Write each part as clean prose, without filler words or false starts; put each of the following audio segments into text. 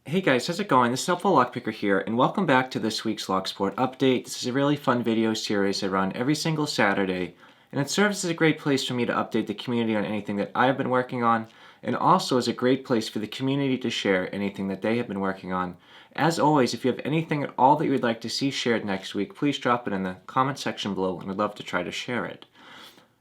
Hey guys, how's it going? This is HelpfulLockPicker here, and welcome back to this week's Locksport update. This is a really fun video series I run every single Saturday, and it serves as a great place for me to update the community on anything that I've been working on, and also is a great place for the community to share anything that they have been working on. As always, if you have anything at all that you would like to see shared next week, please drop it in the comment section below, and I'd love to try to share it.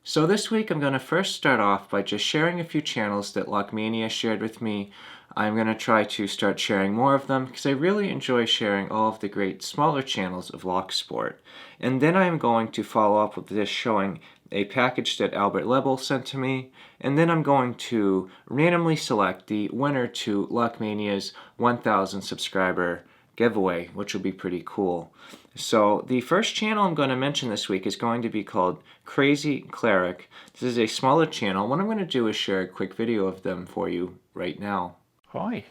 So this week I'm going to first start off by just sharing a few channels that Lockmania shared with me. I'm going to try to start sharing more of them because I really enjoy sharing all of the great smaller channels of Locksport. And then I'm going to follow up with this showing a package that Albert Lebel sent to me, and then I'm going to randomly select the winner to Lockmania's 1,000 subscriber giveaway, which will be pretty cool. So the first channel I'm going to mention this week is going to be called Crazy Cleric. This is a smaller channel. What I'm going to do is share a quick video of them for you right now. Hi,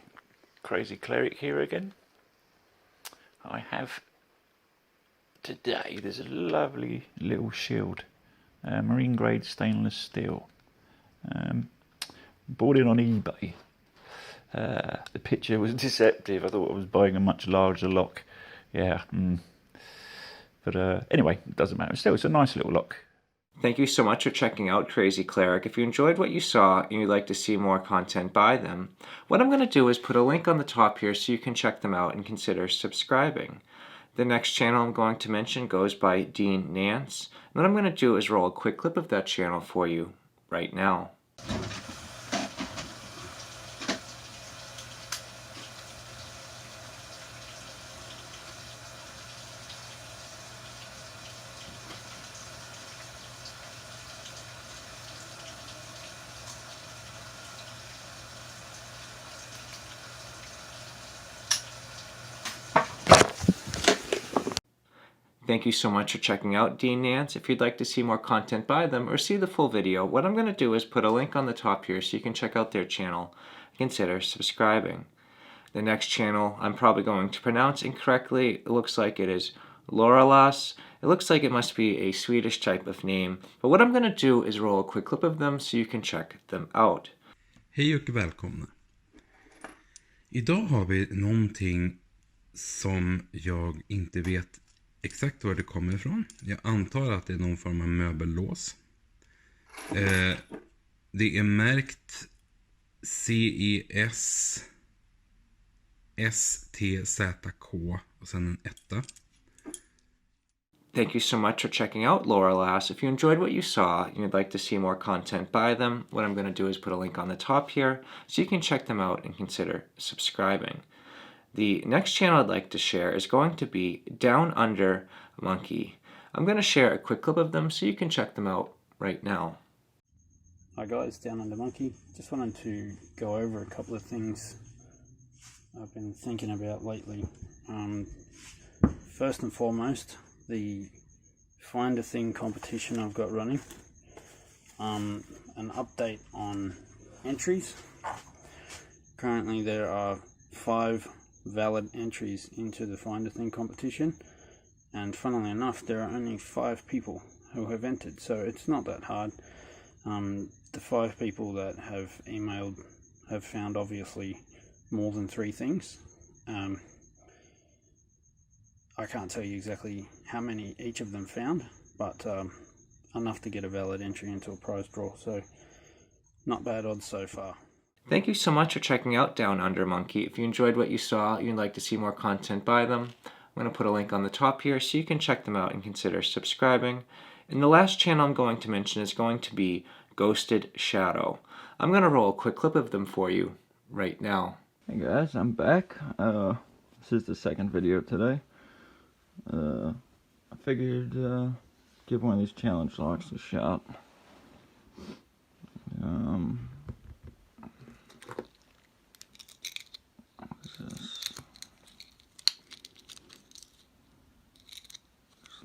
Crazy Cleric here again. I have today, there's a lovely little shield, marine grade stainless steel. Bought it on eBay. The picture was deceptive. I thought I was buying a much larger lock. Yeah, but anyway, it doesn't matter. Still, it's a nice little lock. Thank you so much for checking out Crazy Cleric. If you enjoyed what you saw and you'd like to see more content by them, what I'm going to do is put a link on the top here so you can check them out and consider subscribing. The next channel I'm going to mention goes by Dean Nance. And what I'm going to do is roll a quick clip of that channel for you right now. Thank you so much for checking out Dean Nance. If you'd like to see more content by them or see the full video, what I'm going to do is put a link on the top here so you can check out their channel and consider subscribing. The next channel I'm probably going to pronounce incorrectly. It looks like it is Loralas. It looks like it must be a Swedish type of name. But what I'm going to do is roll a quick clip of them so you can check them out. Hej och välkomna. Idag har vi någonting som jag inte vet exakt var det kommer ifrån. Jag antar att det är någon form av möbellås. Det är märkt CES STZK och sen en etta. Thank you so much for checking out Loralas. If you enjoyed what you saw and you'd like to see more content by them, what I'm going to do is put a link on the top here so you can check them out and consider subscribing. The next channel I'd like to share is going to be Down Under Monkey. I'm going to share a quick clip of them so you can check them out right now. Hi guys, Down Under Monkey. Just wanted to go over a couple of things I've been thinking about lately. First and foremost, the Find a Thing competition I've got running. An update on entries. Currently there are 5 valid entries into the Find a Thing competition, and funnily enough there are only 5 people who have entered, so it's not that hard. The 5 people that have emailed have found obviously more than 3 things. I can't tell you exactly how many each of them found, but enough to get a valid entry into a prize draw, so not bad odds so far. Thank you so much for checking out Down Under Monkey. If you enjoyed what you saw and you'd like to see more content by them, I'm going to put a link on the top here so you can check them out and consider subscribing. And the last channel I'm going to mention is going to be Ghosted Shadow. I'm going to roll a quick clip of them for you right now. Hey guys, I'm back. This is the second video today. I figured give one of these challenge locks a shot.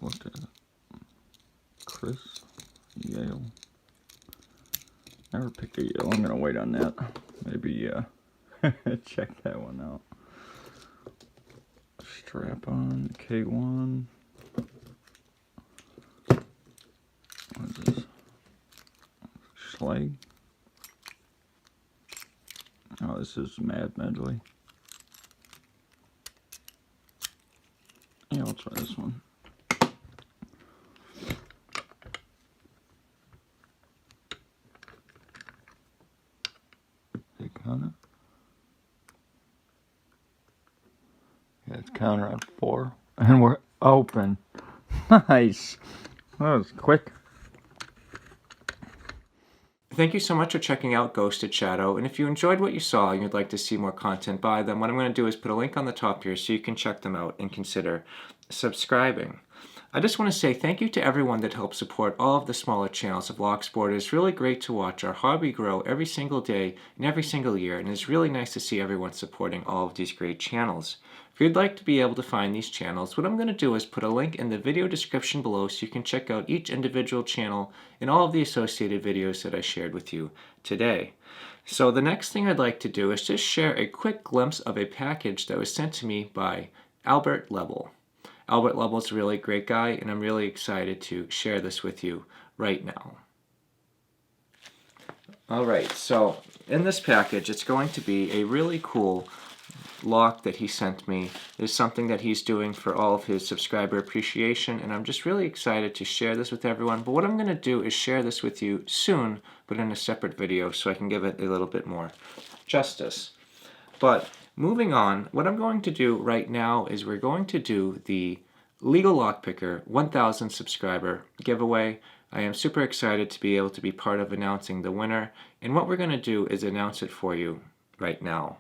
Looked at Chris Yale. Never picked a Yale. I'm gonna wait on that. Maybe check that one out. Strap on K1. What is this? Schlag. Oh, this is Mad Medley. Yeah, I'll try this one. They counter. Yeah, it's counter on 4. And we're open. Nice. That was quick. Thank you so much for checking out Ghosted Shadow, and if you enjoyed what you saw and you'd like to see more content by them, what I'm going to do is put a link on the top here so you can check them out and consider subscribing. I just want to say thank you to everyone that helps support all of the smaller channels of Locksport. It's really great to watch our hobby grow every single day and every single year, and it's really nice to see everyone supporting all of these great channels. If you'd like to be able to find these channels, what I'm going to do is put a link in the video description below so you can check out each individual channel and all of the associated videos that I shared with you today. So the next thing I'd like to do is just share a quick glimpse of a package that was sent to me by Albert Level. Albert Level is a really great guy, and I'm really excited to share this with you right now. Alright, so in this package, it's going to be a really cool lock that he sent me. It's something that he's doing for all of his subscriber appreciation, and I'm just really excited to share this with everyone. But what I'm going to do is share this with you soon, but in a separate video, so I can give it a little bit more justice. But moving on, what I'm going to do right now is we're going to do the LegalLockPicker 1000 subscriber giveaway. I am super excited to be able to be part of announcing the winner, and what we're going to do is announce it for you right now.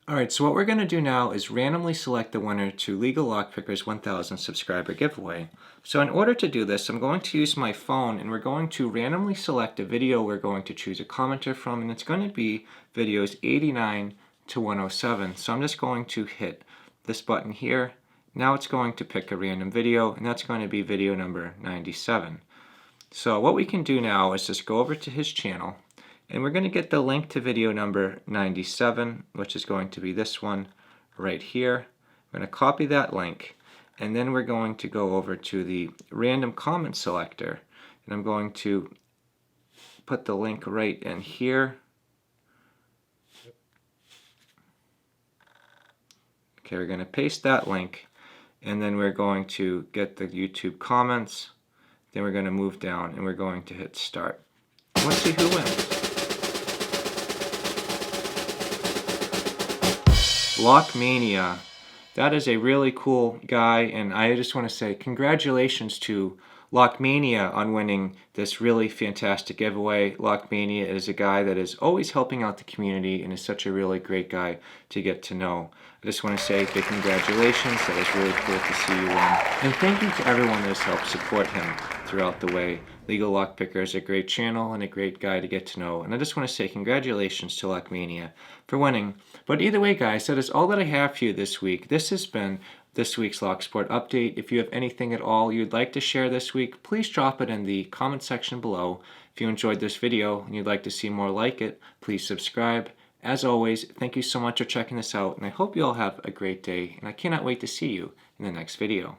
Alright, so what we're going to do now is randomly select the winner to LegalLockPicker's 1000 subscriber giveaway. So in order to do this, I'm going to use my phone, and we're going to randomly select a video we're going to choose a commenter from, and it's going to be videos 89 to 107. So I'm just going to hit this button here. Now it's going to pick a random video, and that's going to be video number 97. So what we can do now is just go over to his channel, and we're going to get the link to video number 97, which is going to be this one right here. We're going to copy that link, and then we're going to go over to the random comment selector, and I'm going to put the link right in here. Okay, we're going to paste that link, and then we're going to get the YouTube comments. Then we're going to move down, and we're going to hit start. Let's see who wins. Lockmania. That is a really cool guy, and I just want to say congratulations to Lockmania on winning this really fantastic giveaway. Lockmania is a guy that is always helping out the community and is such a really great guy to get to know. I just want to say big congratulations. That is really cool to see you win. And thank you to everyone that has helped support him throughout the way. LegalLockPicker is a great channel and a great guy to get to know. And I just want to say congratulations to Lockmania for winning. But either way, guys, that is all that I have for you this week. This has been this week's Locksport update. If you have anything at all you'd like to share this week, please drop it in the comment section below. If you enjoyed this video and you'd like to see more like it, please subscribe. As always, thank you so much for checking this out, and I hope you all have a great day, and I cannot wait to see you in the next video.